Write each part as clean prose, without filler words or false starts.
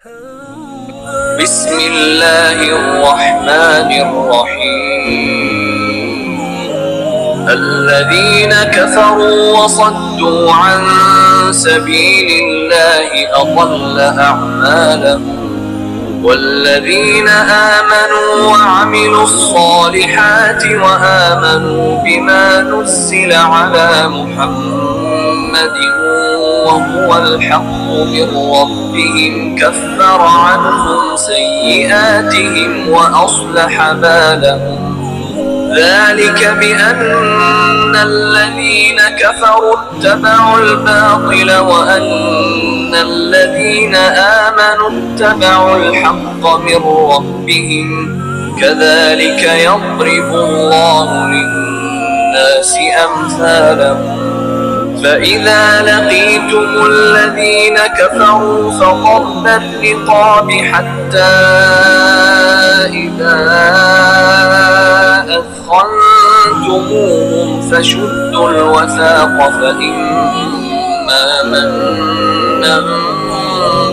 بسم الله الرحمن الرحيم. الذين كفروا وصدوا عن سبيل الله أضل أعمالهم، والذين آمنوا وعملوا الصالحات وآمنوا بما نزل على محمد وهو الحق من ربهم كفر عنهم سيئاتهم وأصلح بالهم. ذلك بأن الذين كفروا اتبعوا الباطل وأن الذين آمنوا اتبعوا الحق من ربهم، كذلك يضرب الله للناس أمثالهم. فإذا لقيتم الذين كفروا فضرب الرقاب حتى إذا أثخنتموهم فشدوا الوثاق، فإما منا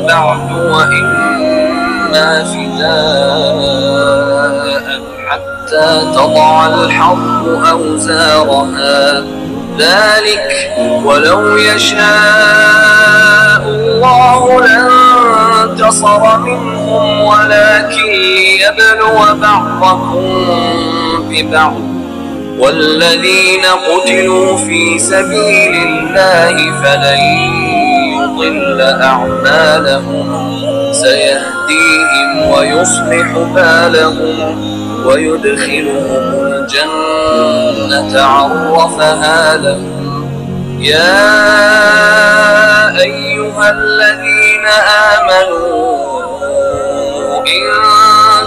بعد وإما فداء حتى تضع الحرب أوزارها. ذلك ولو يشاء الله لانتصر منهم ولكن ليبلو بعضكم ببعض، والذين قتلوا في سبيل الله فلن يضل أعمالهم، سيهديهم ويصلح بالهم ويدخلهم الجنة عرفها لهم. يا أيها الذين آمنوا إن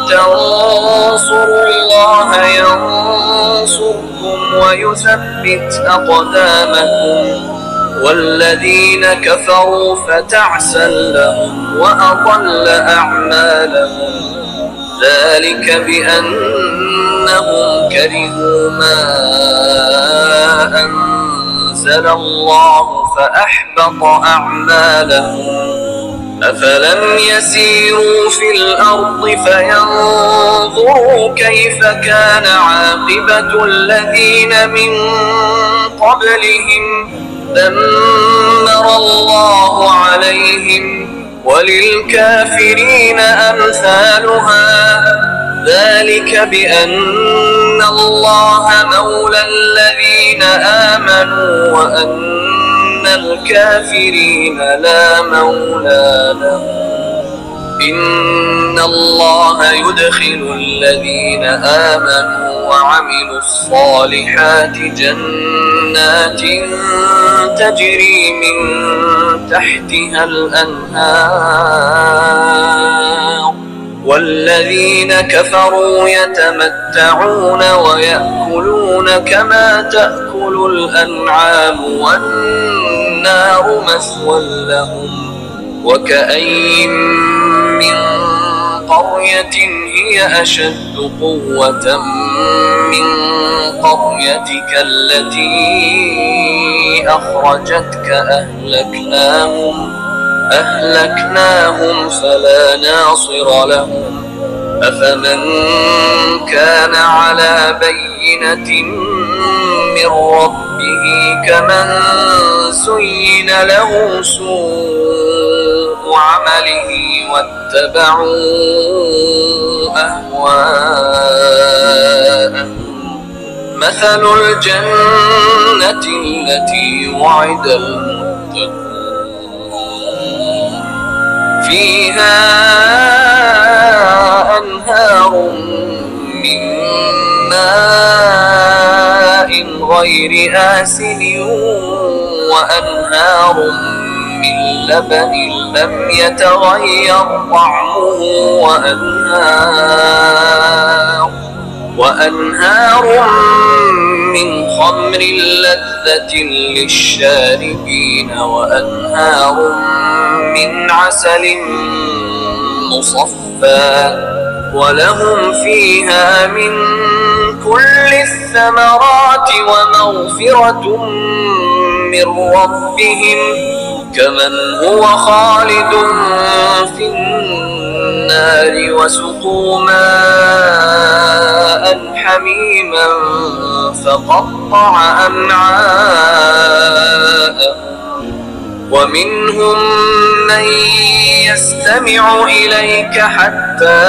تنصروا الله ينصركم ويثبت أقدامكم، والذين كفروا فتعسا لهم وأضل أعمالهم. ذلك بأنهم كرهوا ما أنزل الله فأحبط أعمالهم. أفلم يسيروا في الأرض فينظروا كيف كان عاقبة الذين من قبلهم، دمر الله عليهم وللكافرين أمثالها. ذلك بأن الله مولى الذين آمنوا وأن الكافرين لا مولى لهم. إن الله يدخل الذين آمنوا وعملوا الصالحات جنات تجري من تحتها الأنهار، والذين كفروا يتمتعون ويأكلون كما تأكل الأنعام والنار مثوى لهم. وكأين من قرية هي أشد قوة من قريتك التي أخرجتك أهلكناهم فلا ناصر لهم. أفمن كان على بينة من ربه كمن زين له سوء عمله واتبعوا أهواءهم. مثل الجنة التي وعد المتقون فيها أنهار من ماء غير آسن وأنهار من لبن لم يتغير طعمه وأنهار من خمر لذة للشاربين وأنهار من عسل مصفى، ولهم فيها من كل الثمرات ومغفرة من ربهم كمن هو خالد في النار النار وسقوا ماء حميما فقطع أمعاءهم ومنهم من يستمع إليك حتى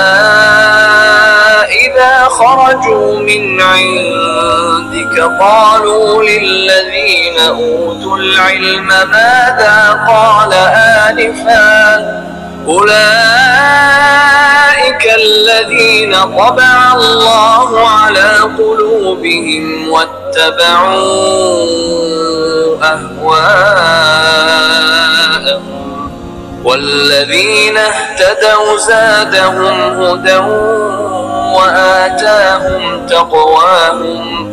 إذا خرجوا من عندك قالوا للذين أوتوا العلم ماذا قال آنفا أولئك الذين طبع الله على قلوبهم واتبعوا أهواءهم والذين اهتدوا زادهم هدى وآتاهم تقواهم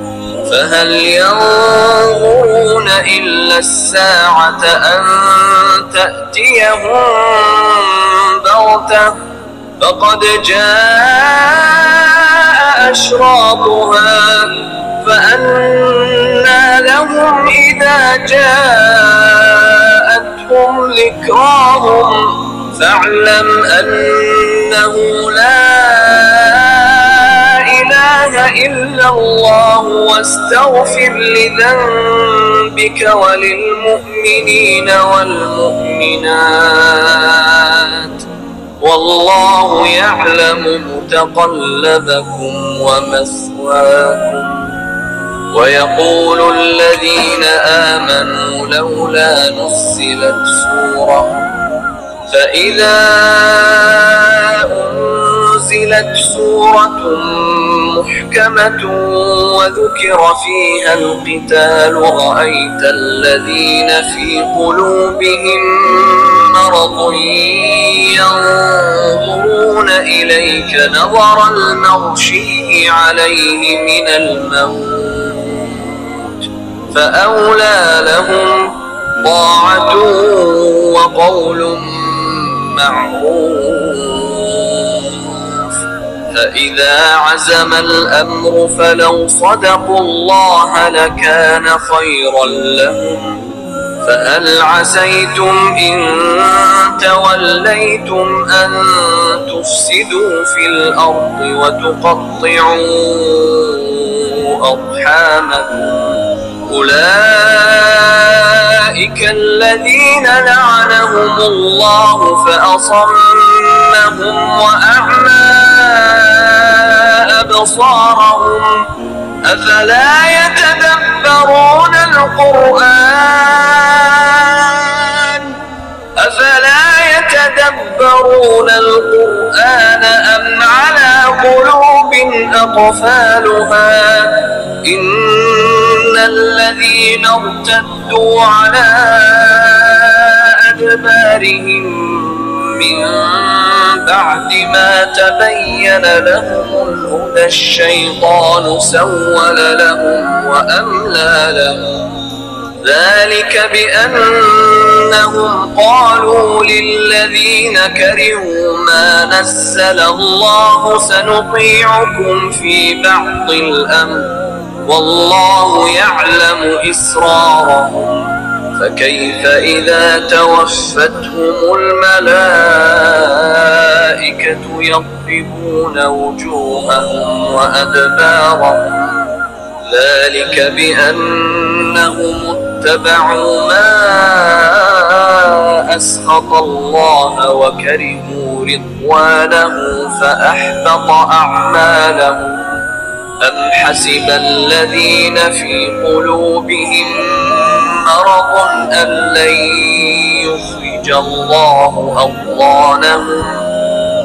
فهل ينظرون إلا الساعة أن تأتيهم بغتة فقد جاء أشراطها فأنى لهم إذا جاءتهم ذكراهم فاعلم أنه لا إله إلا الله واستغفر لذنبك وللمؤمنين والمؤمنات والله يعلم متقلبكم ومثواكم ويقول الذين آمنوا لولا نزلت سورة فإذا أنزلت سورة محكمة وذكر فيها القتال رأيت الذين في قلوبهم مرض ينظرون إليك نظر المغشي عليه من الموت فأولى لهم طاعة وقول معروف فإذا عزم الأمر فلو صدقوا الله لكان خيرا لهم فهل عسيتم إن توليتم أن تفسدوا في الأرض وتقطعوا أرحامكم أولئك الذين لعنهم الله فأصمهم وأعمى أبصارهم أفلا يتدبرون القرآن أم على قلوب أقفالها إن الذين ارتدوا على أدبارهم من بعد ما تبين لهم الهدى الشيطان سول لهم وأملى لهم ذلك بأنهم قالوا للذين كرهوا ما نزل الله سنطيعكم في بعض الأمر والله يعلم إسرارهم فكيف إذا توفتهم الملائكة يضربون وجوههم وأدبارهم ذلك بأنهم اتبعوا ما أسخط الله وكرهوا رضوانه فأحبط أعمالهم أم حسب الذين في قلوبهم مرض أن لن يخرج الله أضغانهم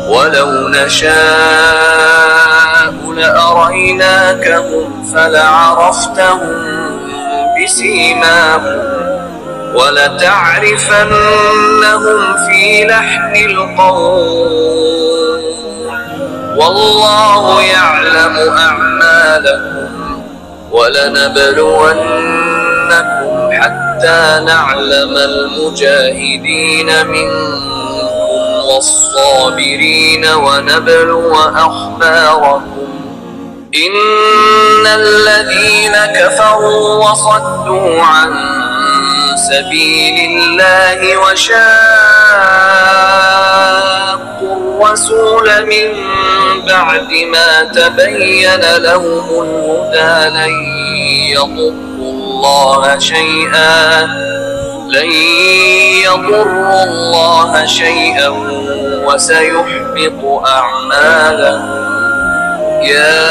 ولو نشاء لأريناكهم فلعرفتهم بسيماهم ولتعرفنهم في لحن القول والله يعلم أعمالكم ولنبلونكم حتى نعلم المجاهدين منكم والصابرين ونبلو أخباركم إن الذين كفروا وصدوا عن سبيل الله وشاقوا الرسول من بعد ما تبين لهم الهدى لن يضروا الله شيئا وسيحبط أعمالهم. يا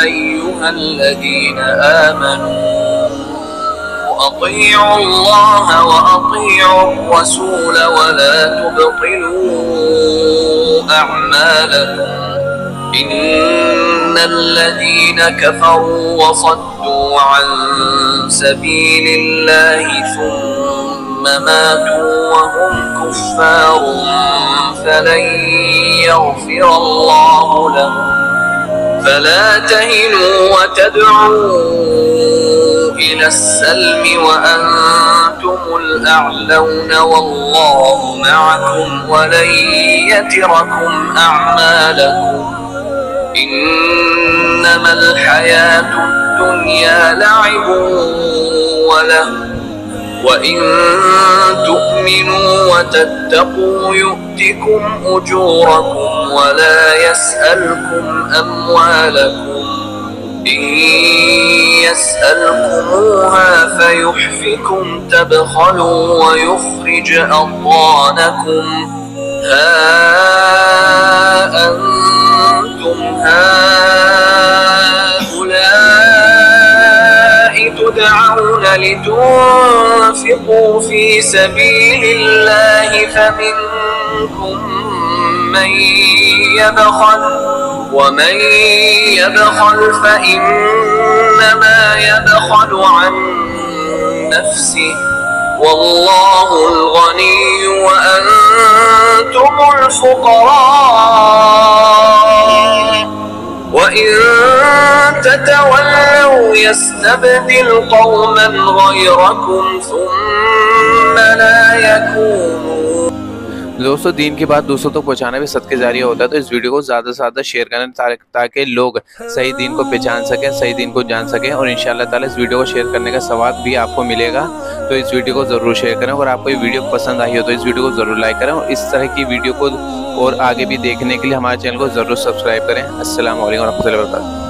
أيها الذين آمنوا أطيعوا الله وأطيعوا الرسول ولا تبطلوا أعمالكم. إن الذين كفروا وصدوا عن سبيل الله ثم ماتوا وهم كفار فلن يغفر الله لهم. فلا تهنوا وتدعوا إلى السلم وأنتم الأعلون والله معكم ولن يتركم أعمالكم. إنما الحياة الدنيا لعب وله وإن تؤمنوا وتتقوا يؤتكم أجوركم ولا يسألكم أموالكم. إن يسألكموها فيحفكم تبخلوا ويخرج أضغانكم. ها أنتم هؤلاء تدعون لتنفقوا في سبيل الله فمنكم من يبخل ومن يبخل فإنما يبخل عن نفسه والله الغني وأنتم الفقراء وإن تتولوا يستبدل قوما غيركم ثم لا يكونوا। दोस्तों, दीन की बात दूसरों तक पहुंचाना भी सदके जारिया होता है, तो इस वीडियो को ज़्यादा से ज़्यादा शेयर करें ताकि लोग सही दीन को पहचान सकें, सही दीन को जान सकें। और इंशाअल्लाह ताला इस वीडियो को शेयर करने का सवाब भी आपको मिलेगा। तो इस वीडियो को ज़रूर शेयर करें। और आपको ये वीडियो पसंद आई हो तो इस वीडियो को ज़रूर लाइक करें। और इस तरह की वीडियो को और आगे भी देखने के लिए हमारे चैनल को ज़रूर सब्सक्राइब करें। अस्सलाम वालेकुम रहमतुल्लाहि व बरकातुहू।